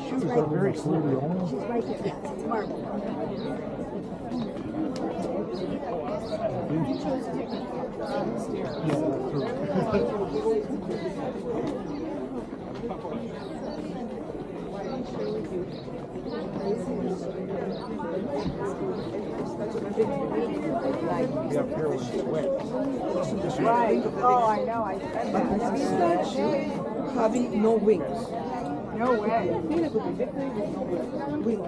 Shoes are very slippery. She's right here. Yes, it's marble. Right. Oh, I know. I said that. This statue having no wings. No way. Wings.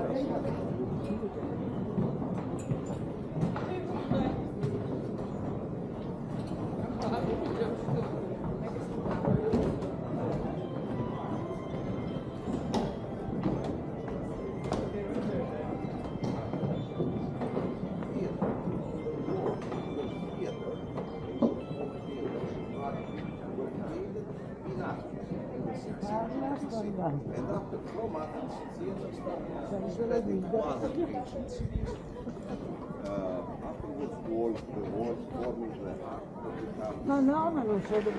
No, no, ma non so dove.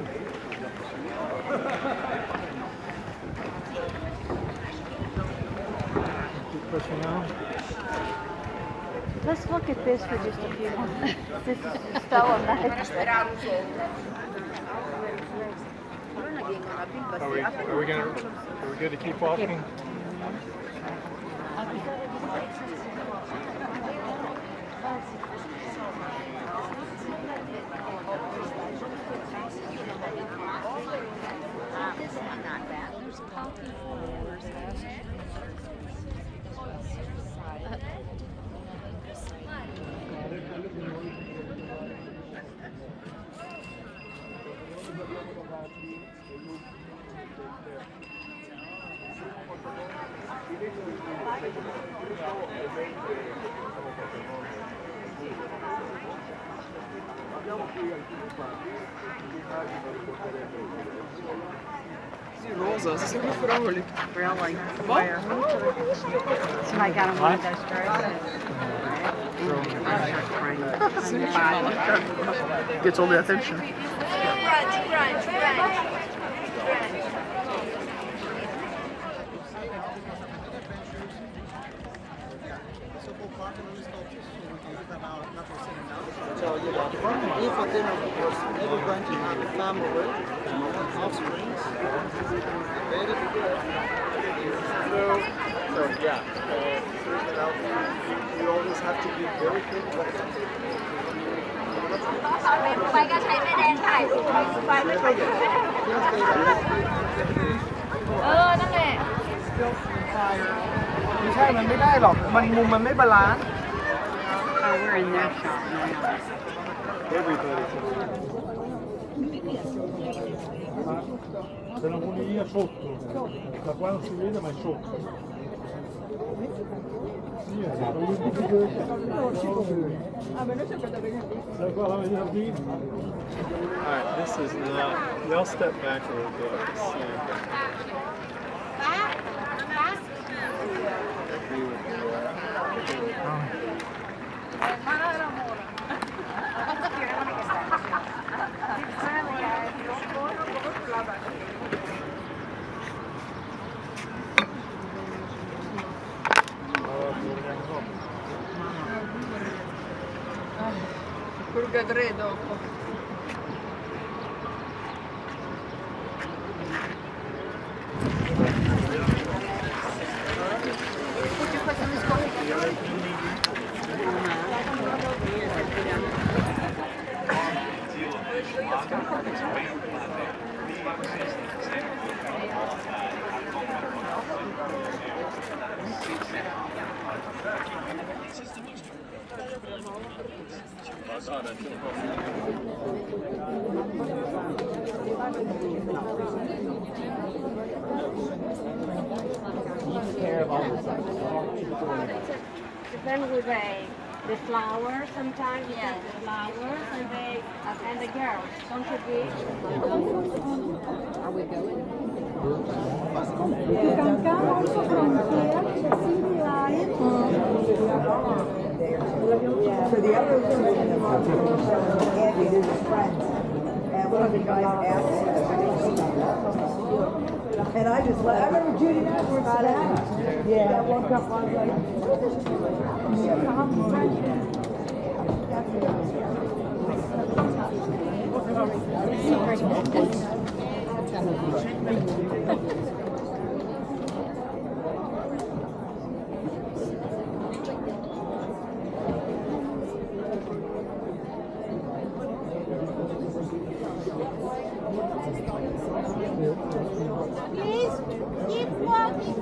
Let's look at this for just a few minutes. This is still a nice. Are we good to keep walking? Rosa, ze zijn goed vrouwelijk. Really? Where? So I got him one of those dresses. Gets all the attention. If Athena was never going to have a family, offspring, very good. So yeah, you always have to be very careful. ไปก็ใช้แม่แดงถ่ายรูปไปไม่ไปนั่นแหละ ไม่ใช่ มันไม่ได้หรอก มันมุมมันไม่บาลานซ์ Oh, we're in their shop now. Se la muniglia sotto, da qua non si vede ma è sotto. Sì, da qua la vedi. Alright, this is not, y'all step back a little bit. Quello che vedrei dopo. Then with the flowers sometimes, yeah, the flowers and the girls contribute. Are we going? You can come also from here, Cecilia. So the other woman in the room, Andy, is his friends. And one of the guys asked her, and I just let, I remember Judy afterwards said that. Yeah. That one couple, I was like, what is this? Yeah, how many friends? Please keep walking.